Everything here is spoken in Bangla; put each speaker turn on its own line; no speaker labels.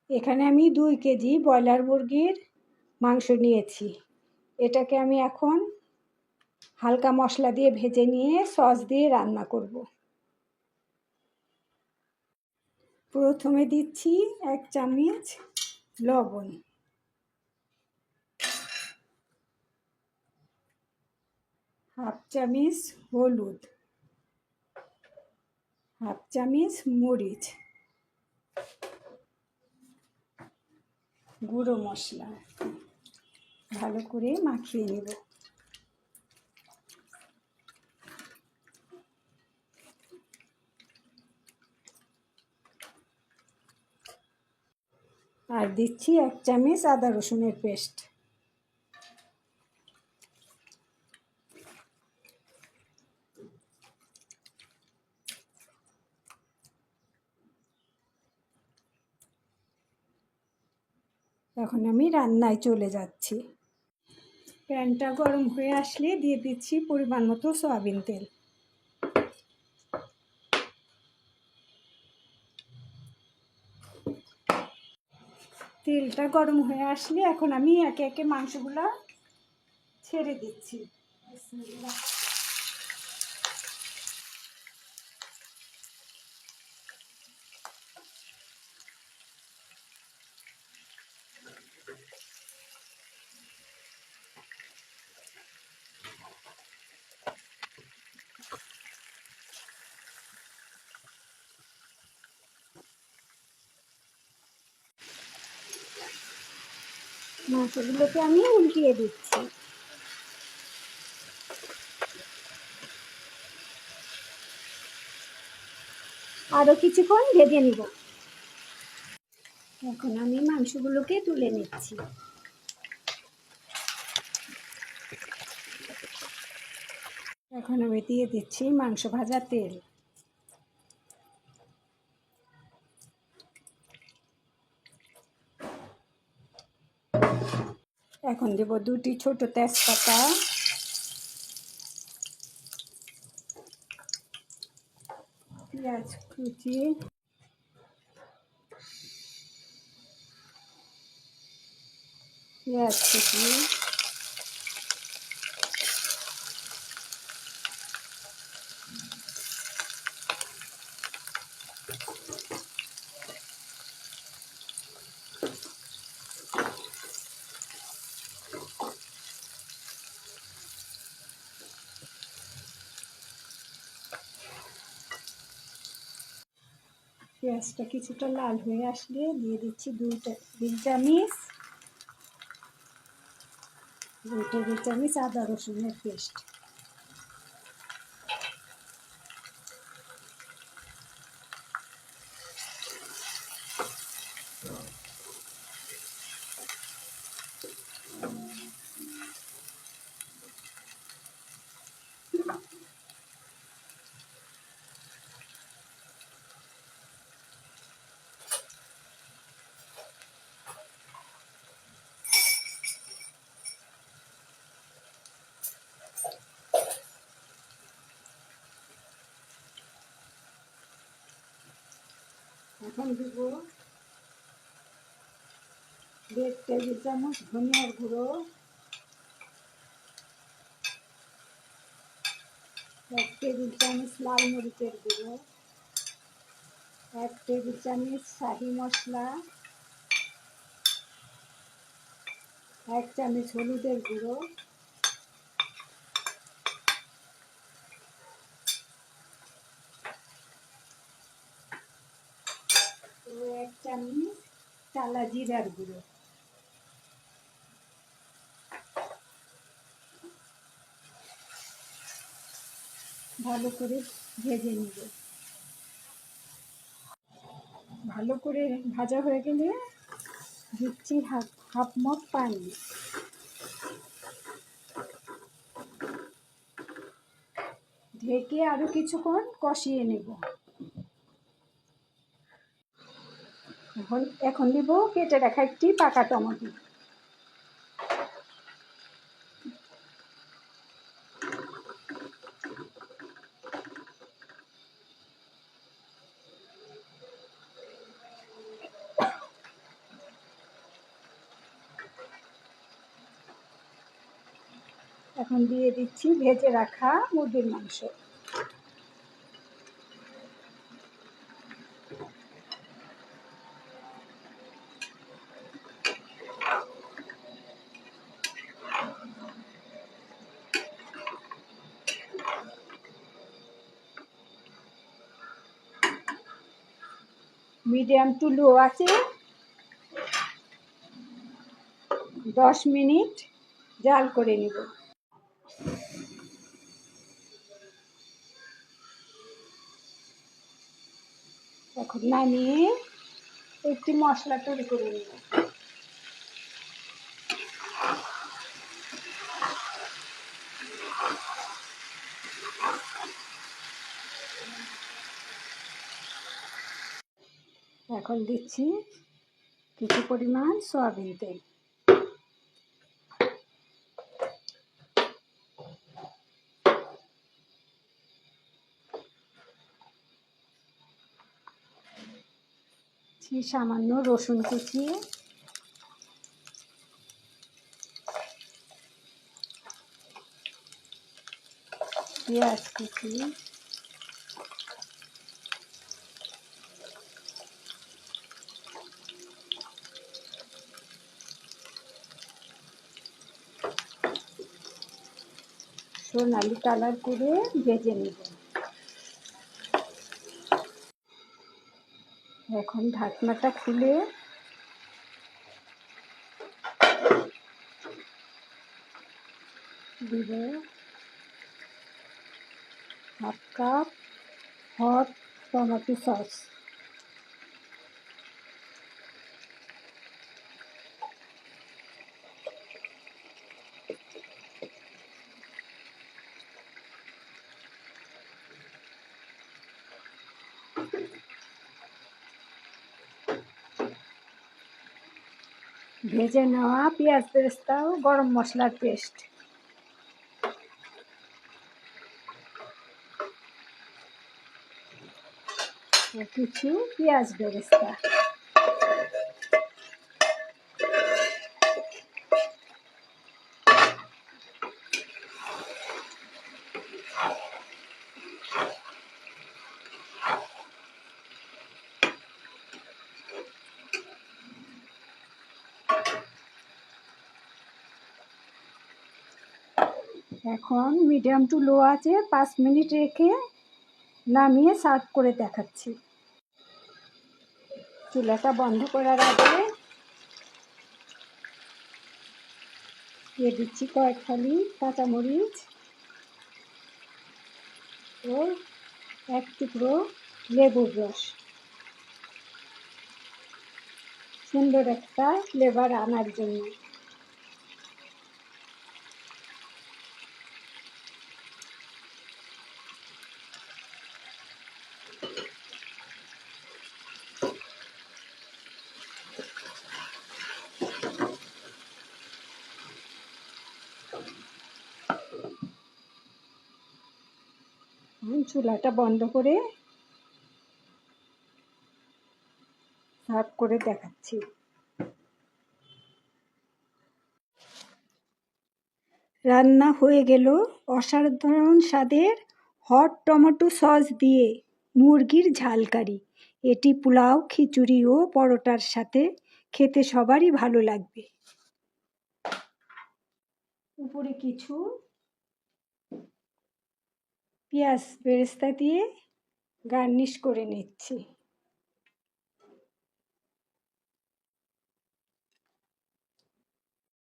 এখানে আমি 2 কেজি ব্রয়লার মুরগির মাংস নিয়েছি। এটাকে আমি এখন হালকা মশলা দিয়ে ভেজে নিয়ে সস দিয়ে রান্না করব। প্রথমে দিচ্ছি 1 চামচ লবণ, 1/2 চামচ হলুদ, 1/2 চামচ মরিচ গুঁড়ো মশলা ভালো করে মাখিয়ে নেব। আর দিচ্ছি 1 চামচ আদা রসুনের পেস্ট। এখন আমি রান্নায় চলে যাচ্ছি। প্যানটা গরম হয়ে আসলে দিয়ে দিচ্ছি পরিমাণ মতো সয়াবিন তেল। তেলটা গরম হয়ে আসলে এখন আমি একে একে মাংসগুলো ছেড়ে দিচ্ছি। মাংসগুলোকে আমি উল্টিয়ে দিচ্ছি। আরও কিছুক্ষণ ভেজে নিব। এখন আমি মাংসগুলোকে তুলে নিচ্ছি। এখন আমি দিয়ে দিচ্ছি মাংস ভাজা তেল। এখন দেব 2টি ছোট তেজপাতা, পেঁয়াজ কুচি, পেঁয়াজটা কিছুটা লাল হয়ে আসলে দিয়ে দিচ্ছি 2 টেবিল চামচ আদা রসুনের পেস্ট। এখন দেব 1.5 টেবিল চামচ ধনিয়ার গুঁড়ো, 1 টেবিল চামচ লাল মরিচের গুঁড়ো, 1 টেবিল চামচ শাহি মশলা, 1 চামচ হলুদের গুঁড়ো, 1 চামচ টালা জিরার গুঁড়ো। ভালো করে ভেজে নিব। ভালো করে ভাজা হয়ে গেলে দিচ্ছি হাফ মগ পানি। ঢেকে আরও কিছুক্ষণ কষিয়ে নেব। এখন দিব কেটে রাখা একটি পাকা টমেটো। এখন দিয়ে দিচ্ছি ভেজে রাখা মুরগির মাংস। মিডিয়াম টু লো আছে 10 মিনিট জাল করে নিব। এখন নামিয়ে একটি মশলা তৈরি করে নিব। এখন দিচ্ছি কিছু পরিমাণ সয়াবিন তেল। সামান্য রসুন কুচি, পেঁয়াজ কুচি, সোনালি কালার করে ভেজে নেব। এখন ঢাকনাটা খুলে দিব half cup hot tomato sauce. ভেজে নেওয়া পেঁয়াজ বেরেস্তা ও গরম মশলার পেস্ট। কিছু পেঁয়াজ বেরেস্তা। এখন মিডিয়াম টু লো আছে 5 মিনিট রেখে নামিয়ে সার্ভ করে দেখাচ্ছি। চুলাটা বন্ধ করার আগে দিয়ে দিচ্ছি কয়েক ফালি কাঁচামরিচ ও 1 টুকরো লেবুর রস। সুন্দর একটা ফ্লেভার আনার জন্য। চুলাটা বন্ধ করে সার্ভ করে দেখাচ্ছি। রান্না হয়ে গেল অসাধারণ স্বাদের হট টমেটো সস দিয়ে মুরগির ঝাল কারি। এটি পোলাও, খিচুড়ি ও পরোটার সাথে খেতে সবারই ভালো লাগবে। উপরে কিছু পেঁয়াজ বেরেস্তা দিয়ে গার্নিশ করে নিচ্ছি।